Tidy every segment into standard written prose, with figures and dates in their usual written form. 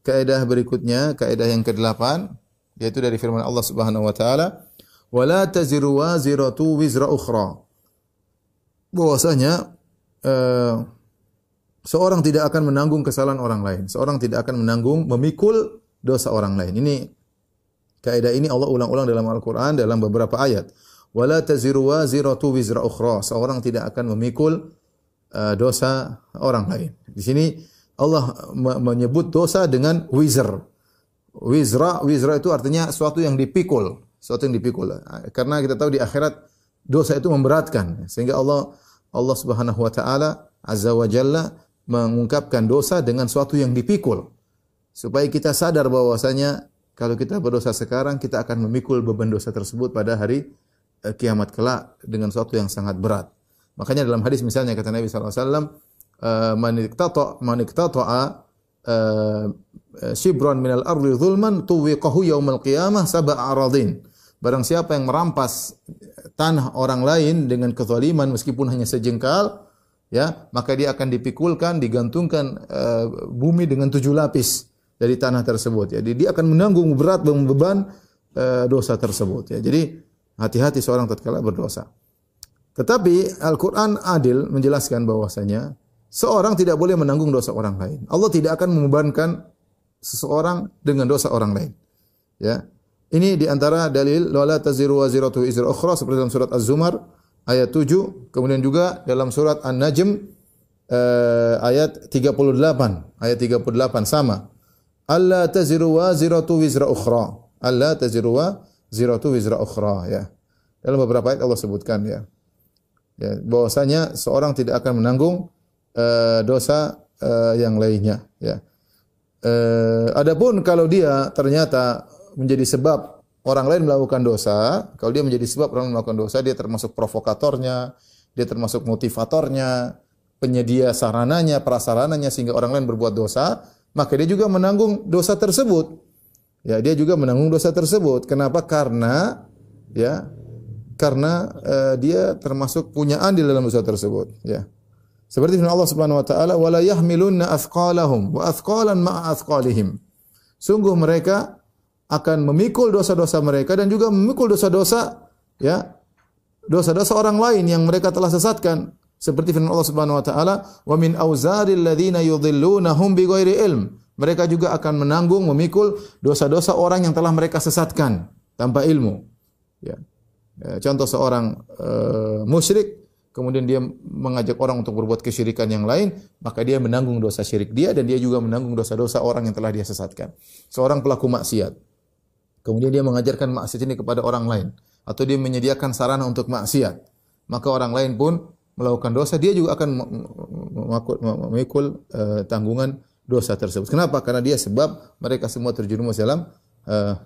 kaidah berikutnya, kaidah yang ke-8, yaitu dari firman Allah Subhanahu wa taala, "Wala taziru waziratu wizra ukhra." Bahwasanya seorang tidak akan menanggung kesalahan orang lain. Seorang tidak akan menanggung memikul dosa orang lain. Ini kaidah ini Allah ulang-ulang dalam Al-Qur'an dalam beberapa ayat. Wala taziru waziratu wizra ukhra. Seorang tidak akan memikul dosa orang lain. Di sini Allah menyebut dosa dengan wizr. Wizra itu artinya sesuatu yang dipikul, sesuatu yang dipikul. Karena kita tahu di akhirat dosa itu memberatkan, sehingga Allah Subhanahu wa taala azza wa jalla mengungkapkan dosa dengan sesuatu yang dipikul. Supaya kita sadar bahwasanya kalau kita berdosa sekarang, kita akan memikul beban dosa tersebut pada hari kiamat kelak dengan sesuatu yang sangat berat. Makanya dalam hadis misalnya kata Nabi sallallahu alaihi wasallam, man iqtata'a shibran minal ardi zulman tuwiqahu yaumal qiyamah sab'a aradin. Barang siapa yang merampas tanah orang lain dengan kezaliman meskipun hanya sejengkal, ya, maka dia akan dipikulkan, digantungkan bumi dengan 7 lapis dari tanah tersebut. Jadi dia akan menanggung berat beban dosa tersebut. Ya. Jadi hati-hati seorang tatkala berdosa. Tetapi Al-Quran adil menjelaskan bahwasanya seorang tidak boleh menanggung dosa orang lain. Allah tidak akan membebankan seseorang dengan dosa orang lain. Ya. Ini di antara dalil wala taziru waziratu wizra ukhra seperti dalam surat Az-Zumar ayat 7, kemudian juga dalam surat An-Najm ayat 38. Ayat 38 sama. Alla taziru waziratu wizra ukhra. Alla taziru waziratu wizra ukhra, ya. Dalam beberapa ayat Allah sebutkan, ya. Ya, bahwasanya seorang tidak akan menanggung dosa yang lainnya, ya. Adapun kalau dia ternyata menjadi sebab orang lain melakukan dosa, kalau dia menjadi sebab orang lain melakukan dosa, dia termasuk provokatornya, dia termasuk motivatornya, penyedia sarananya, prasarananya sehingga orang lain berbuat dosa, maka dia juga menanggung dosa tersebut. Ya, dia juga menanggung dosa tersebut. Kenapa? Karena dia termasuk punya andil dalam dosa tersebut, ya. Seperti firman Allah Subhanahu wa taala, "Wala yahmilunna athqalahum wa athqalan ma'a athqalihim." Sungguh mereka akan memikul dosa-dosa mereka dan juga memikul dosa-dosa, ya, dosa-dosa orang lain yang mereka telah sesatkan. Seperti firman Allah Subhanahu wa taala, "Wa min auzaril ladzina yudhillunahum bighairi ilm." Mereka juga akan menanggung, memikul dosa-dosa orang yang telah mereka sesatkan tanpa ilmu. Ya. Contoh seorang musyrik, kemudian dia mengajak orang untuk berbuat kesyirikan yang lain, maka dia menanggung dosa syirik dia dan dia juga menanggung dosa-dosa orang yang telah dia sesatkan. Seorang pelaku maksiat, kemudian dia mengajarkan maksiat ini kepada orang lain, atau dia menyediakan sarana untuk maksiat, maka orang lain pun melakukan dosa, dia juga akan memikul tanggungan dosa tersebut. Kenapa? Karena dia sebab mereka semua terjerumus dalam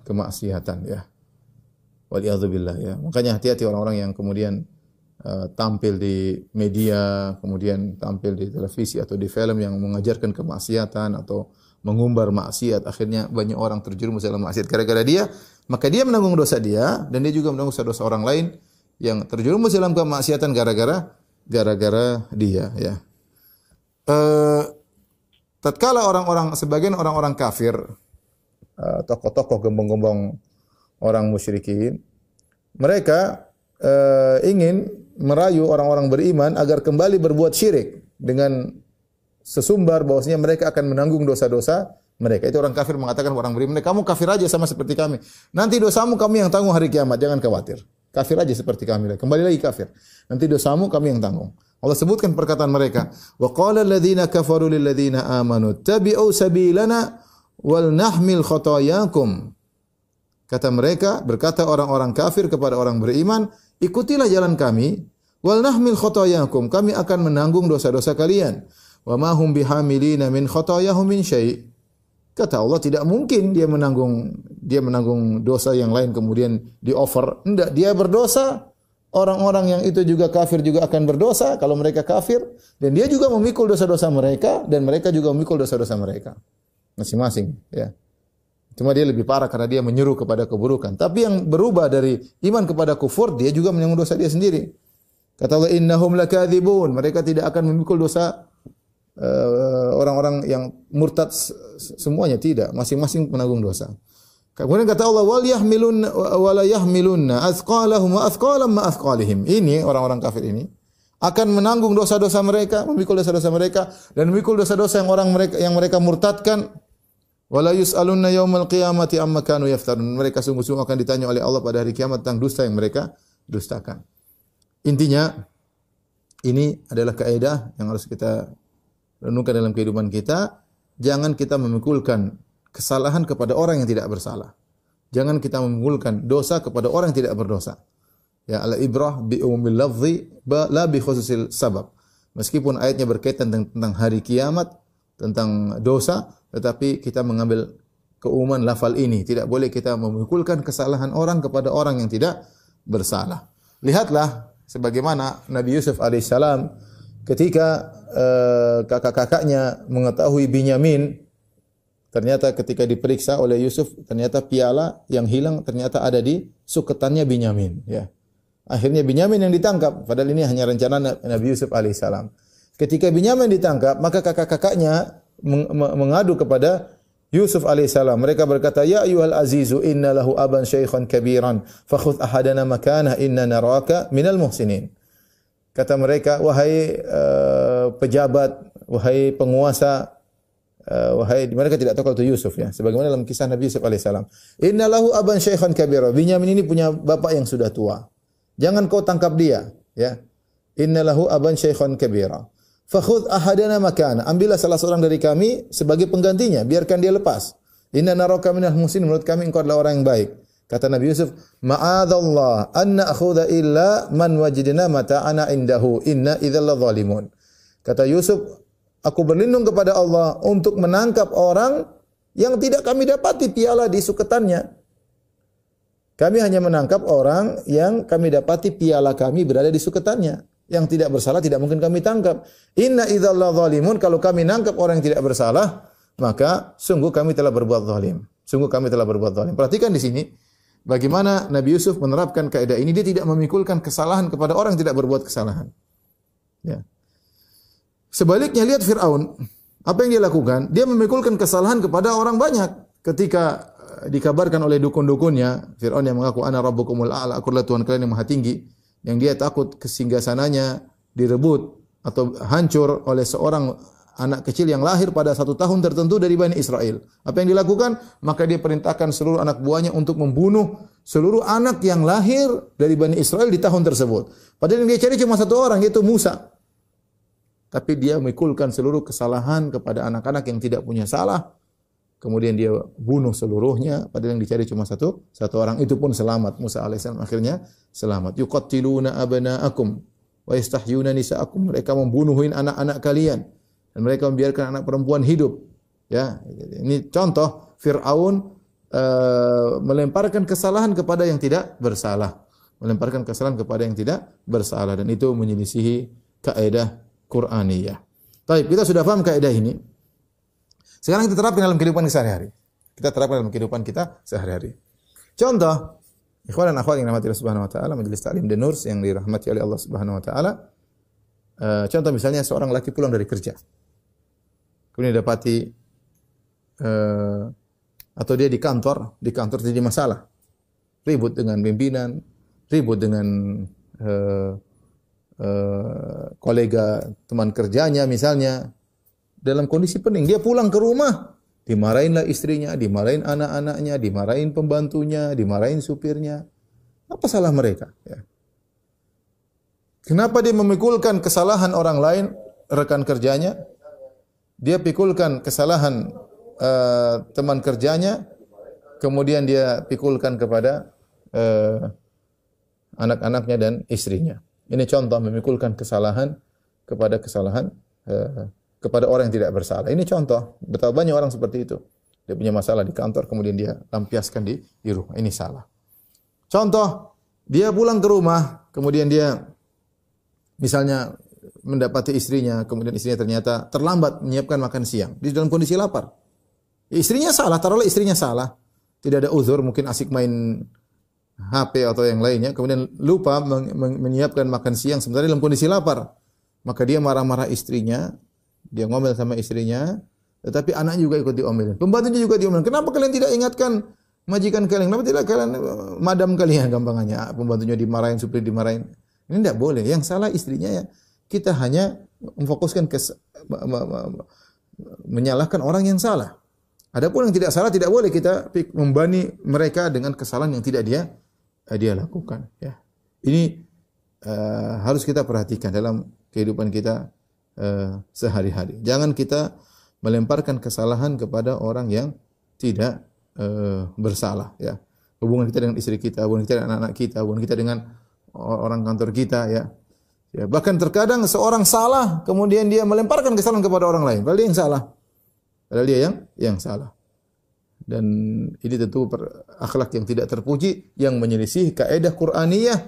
kemaksiatan, ya. Waliyadzubillah, ya. Makanya hati-hati orang-orang yang kemudian tampil di media, kemudian tampil di televisi atau di film yang mengajarkan kemaksiatan atau mengumbar maksiat, akhirnya banyak orang terjerumus dalam maksiat gara-gara dia, maka dia menanggung dosa dia dan dia juga menanggung dosa orang lain yang terjerumus dalam kemaksiatan gara-gara dia, ya. Tatkala sebagian orang-orang kafir, tokoh-tokoh gembong-gembong orang musyrikin, mereka ingin merayu orang-orang beriman agar kembali berbuat syirik dengan sesumbar bahwasanya mereka akan menanggung dosa-dosa mereka. Itu orang kafir mengatakan orang beriman, kamu kafir aja sama seperti kami. Nanti dosamu kami yang tanggung hari kiamat, jangan khawatir. Kafir aja seperti kami, kembali lagi kafir. Nanti dosamu kami yang tanggung. Allah sebutkan perkataan mereka, wa qala alladziina kafaru lil ladziina aamanu tabi'u sabilana wal nahmil khotayakum. Kata mereka, berkata orang-orang kafir kepada orang beriman, ikutilah jalan kami, wal nahmil khotayakum, kami akan menanggung dosa-dosa kalian. Wa ma hum bihamilina min khotayahum min syai'. Kata Allah, tidak mungkin dia menanggung dosa yang lain kemudian di-offer. Enggak, dia berdosa. Orang-orang yang itu juga kafir juga akan berdosa kalau mereka kafir, dan dia juga memikul dosa-dosa mereka dan mereka juga memikul dosa-dosa mereka. Masing-masing, ya. Cuma dia lebih parah karena dia menyeru kepada keburukan. Tapi yang berubah dari iman kepada kufur, dia juga menanggung dosa dia sendiri. Kata Allah, innahum lakadzibun, mereka tidak akan memikul dosa orang-orang yang murtad semuanya, tidak, masing-masing menanggung dosa. Kemudian kata Allah, wal yahmilun wa la yahmilunna athqalahum wa athqalam ma athqalihim. Ini orang-orang kafir ini akan menanggung dosa-dosa mereka, memikul dosa-dosa mereka dan memikul dosa-dosa yang mereka murtadkan. Wala yus'alunna yaumal qiyamati amma kanu yaftarun. Mereka sungguh-sungguh akan ditanya oleh Allah pada hari kiamat tentang dusta yang mereka dustakan. Intinya ini adalah kaidah yang harus kita renungkan dalam kehidupan kita. Jangan kita memikulkan kesalahan kepada orang yang tidak bersalah. Jangan kita memikulkan dosa kepada orang yang tidak berdosa. Ya, al-ibrah bi umumil lafzi la bi khususil sabab. Meskipun ayatnya berkaitan tentang hari kiamat, tentang dosa, tetapi kita mengambil keumuman lafal ini. Tidak boleh kita memikulkan kesalahan orang kepada orang yang tidak bersalah. Lihatlah sebagaimana Nabi Yusuf alaihissalam ketika kakak-kakaknya mengetahui Binyamin, ternyata ketika diperiksa oleh Yusuf, ternyata piala yang hilang ternyata ada di suketannya Binyamin. Ya. Akhirnya Binyamin yang ditangkap, padahal ini hanya rencana Nabi Yusuf alaihissalam. Ketika Binyamin ditangkap, maka kakak-kakaknya mengadu kepada Yusuf alaihissalam. Mereka berkata, ya ayyuhal azizu inna lahu aban syaikhan kabiran, fakhudh ahadana makanah inna naraka minal muhsinin. Kata mereka, wahai pejabat, wahai penguasa, mereka tidak tahu kalau itu Yusuf, ya. Sebagaimana dalam kisah Nabi Yusuf alaihissalam. Inna lahu aban syaikhan kabira. Binyamin ini punya bapak yang sudah tua. Jangan kau tangkap dia, ya. Inna lahu aban syaikhan kabira. Fakhudh ahadana makana. Ambillah salah seorang dari kami sebagai penggantinya, biarkan dia lepas. Inna naraka minal muhsinin. Menurut kami engkau adalah orang yang baik. Kata Nabi Yusuf, ma'adzallah an na'khudha illa man wajidna mata'ana indahu. Inna idzal zalimun. Kata Yusuf, aku berlindung kepada Allah untuk menangkap orang yang tidak kami dapati piala di suketannya. Kami hanya menangkap orang yang kami dapati piala kami berada di suketannya. Yang tidak bersalah tidak mungkin kami tangkap. Inna idzal zalimun, kalau kami nangkap orang yang tidak bersalah, maka sungguh kami telah berbuat zalim. Sungguh kami telah berbuat zalim. Perhatikan di sini bagaimana Nabi Yusuf menerapkan kaidah ini. Dia tidak memikulkan kesalahan kepada orang yang tidak berbuat kesalahan. Ya. Sebaliknya lihat Fir'aun, apa yang dia lakukan? Dia memikulkan kesalahan kepada orang banyak. Ketika dikabarkan oleh dukun-dukunnya, Fir'aun yang mengaku ana rabbukumul a'la, aku adalah Tuhan kalian yang maha tinggi, yang dia takut kesinggasananya direbut atau hancur oleh seorang anak kecil yang lahir pada satu tahun tertentu dari Bani Israel. Apa yang dilakukan? Maka dia perintahkan seluruh anak buahnya untuk membunuh seluruh anak yang lahir dari Bani Israel di tahun tersebut. Padahal yang dia cari cuma satu orang, yaitu Musa. Tapi dia memikulkan seluruh kesalahan kepada anak-anak yang tidak punya salah. Kemudian dia bunuh seluruhnya. Padahal yang dicari cuma satu orang. Itu pun selamat. Musa alaihissalam akhirnya selamat. Yuqattiluna abna'akum wa yastahyuna nisa'akum. Mereka membunuhin anak-anak kalian. Dan mereka membiarkan anak perempuan hidup. Ya, ini contoh Fir'aun melemparkan kesalahan kepada yang tidak bersalah. Melemparkan kesalahan kepada yang tidak bersalah. Dan itu menyelisihi kaidah Qur'aniyah. Baik, kita sudah paham kaidah ini. Sekarang kita terapkan dalam kehidupan sehari-hari. Kita terapkan dalam kehidupan kita sehari-hari. Contoh, ikhwan dan akhwat yang dirahmati Allah Subhanahu wa taala, majelis taklim Denurs yang dirahmati oleh Allah Subhanahu wa taala. Contoh misalnya seorang laki pulang dari kerja. Kemudian dapati atau dia di kantor terjadi masalah. Ribut dengan pimpinan, ribut dengan kolega teman kerjanya misalnya, dalam kondisi pening, dia pulang ke rumah, dimarahinlah istrinya, dimarahin anak-anaknya, dimarahin pembantunya, dimarahin supirnya. Apa salah mereka? Ya. Kenapa dia memikulkan kesalahan orang lain, rekan kerjanya? Dia pikulkan kesalahan teman kerjanya, kemudian dia pikulkan kepada anak-anaknya dan istrinya. Ini contoh memikulkan kesalahan kepada kepada orang yang tidak bersalah. Ini contoh, betapa banyak orang seperti itu. Dia punya masalah di kantor, kemudian dia lampiaskan di rumah. Ini salah. Contoh, dia pulang ke rumah, kemudian dia misalnya mendapati istrinya, kemudian istrinya ternyata terlambat menyiapkan makan siang. Di dalam kondisi lapar. Istrinya salah, taruhlah istrinya salah. Tidak ada uzur, mungkin asik main HP atau yang lainnya, kemudian lupa menyiapkan makan siang sementara dalam kondisi lapar. Maka dia marah-marah istrinya, Dia ngomel sama istrinya, tetapi anaknya juga ikut diomelin. Pembantunya juga diomelin. Kenapa kalian tidak ingatkan majikan kalian? Kenapa tidak kalian madam kalian gampangannya? Pembantunya dimarahin, supir dimarahin. Ini tidak boleh. Yang salah istrinya ya. Kita hanya memfokuskan menyalahkan orang yang salah. Adapun yang tidak salah tidak boleh kita membani mereka dengan kesalahan yang tidak dia lakukan. Ya. Ini harus kita perhatikan dalam kehidupan kita sehari-hari. Jangan kita melemparkan kesalahan kepada orang yang tidak bersalah. Ya. Hubungan kita dengan istri kita, hubungan kita dengan anak-anak kita, hubungan kita dengan orang kantor kita. Ya. Ya, bahkan terkadang seorang salah, kemudian dia melemparkan kesalahan kepada orang lain. Padahal dia yang salah. Padahal dia yang salah. Dan ini tentu akhlak yang tidak terpuji, yang menyelisih kaidah Qur'aniyah,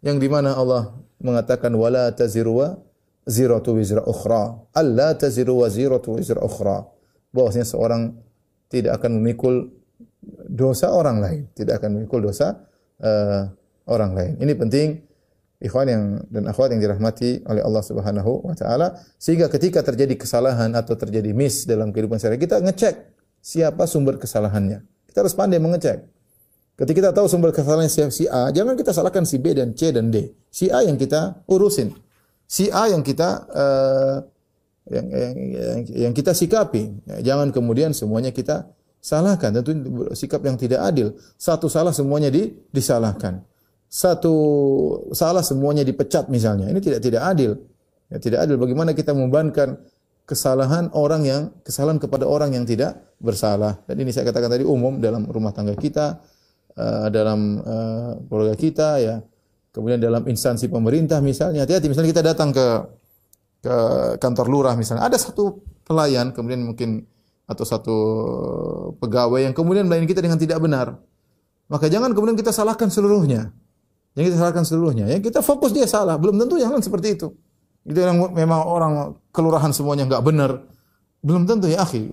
yang di mana Allah mengatakan wala taziru ziratu wizra ukhra. Alla taziru ziratu wizra ukhra. Bahwasanya seorang tidak akan memikul dosa orang lain, tidak akan memikul dosa orang lain. Ini penting. Ikhwan dan akhwat yang dirahmati oleh Allah Subhanahu wa taala, sehingga ketika terjadi kesalahan atau terjadi miss dalam kehidupan sehari kita ngecek siapa sumber kesalahannya. Kita harus pandai mengecek. Ketika kita tahu sumber kesalahan si A, jangan kita salahkan si B dan C dan D. Si A yang kita urusin. Si A yang kita yang kita sikapi. Jangan kemudian semuanya kita salahkan. Tentu sikap yang tidak adil. Satu salah semuanya disalahkan. Satu salah semuanya dipecat misalnya. Ini tidak adil. Ya, tidak adil. Bagaimana kita membebankan kesalahan kepada orang yang tidak bersalah. Dan ini saya katakan tadi umum dalam rumah tangga kita, dalam keluarga kita, ya. Kemudian dalam instansi pemerintah misalnya. Hati-hati, misalnya kita datang ke kantor lurah misalnya. Ada satu pelayan kemudian mungkin atau satu pegawai yang kemudian melayani kita dengan tidak benar. Maka jangan kemudian kita salahkan seluruhnya. Yang kita fokus dia salah. Belum tentu yang lain seperti itu. Itu yang memang orang kelurahan semuanya enggak benar. Belum tentu ya akhi.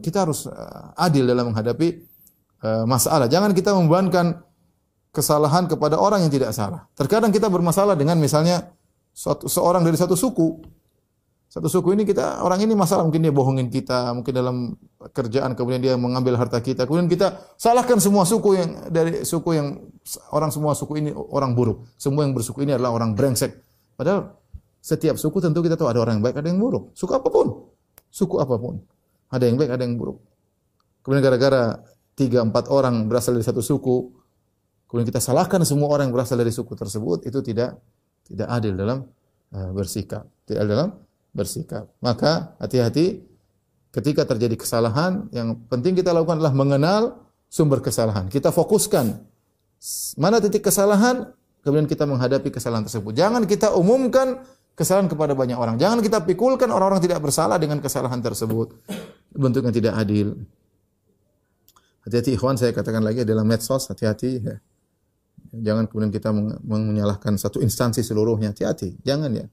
Kita harus adil dalam menghadapi masalah. Jangan kita membebankan kesalahan kepada orang yang tidak salah. Terkadang kita bermasalah dengan misalnya seorang dari satu suku. Satu suku ini orang ini masalah, mungkin dia bohongin kita, mungkin dalam kerjaan kemudian dia mengambil harta kita. Kemudian kita salahkan semua suku semua suku ini orang buruk. Semua yang bersuku ini adalah orang brengsek. Padahal setiap suku tentu kita tahu ada orang yang baik, ada yang buruk. Suku apapun. Ada yang baik, ada yang buruk. Kemudian gara-gara 3-4 orang berasal dari satu suku, kemudian kita salahkan semua orang yang berasal dari suku tersebut, itu tidak adil dalam bersikap. Tidak adil dalam bersikap. Maka hati-hati ketika terjadi kesalahan, yang penting kita lakukan adalah mengenal sumber kesalahan. Kita fokuskan mana titik kesalahan, kemudian kita menghadapi kesalahan tersebut. Jangan kita umumkan kesalahan kepada banyak orang. Jangan kita pikulkan orang-orang tidak bersalah dengan kesalahan tersebut. Bentuknya tidak adil. Hati-hati ikhwan, saya katakan lagi dalam medsos, hati-hati. Ya. Jangan kemudian kita menyalahkan satu instansi seluruhnya. Hati-hati, jangan ya.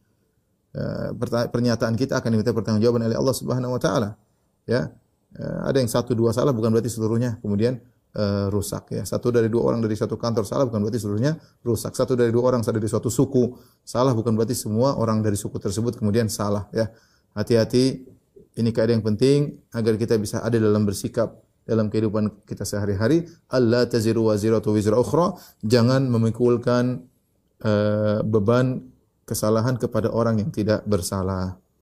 Pernyataan kita akan diminta pertanggungjawaban oleh Allah Subhanahu wa taala. Ya. Ada yang 1-2 salah bukan berarti seluruhnya kemudian rusak ya. 1 dari 2 orang dari satu kantor salah bukan berarti seluruhnya rusak. 1 dari 2 orang dari suatu suku salah bukan berarti semua orang dari suku tersebut kemudian salah ya. Hati-hati, ini kaidah yang penting agar kita bisa ada dalam bersikap dalam kehidupan kita sehari-hari. Alla taziru waziratu wizra ukhra. Jangan memikulkan beban kesalahan kepada orang yang tidak bersalah.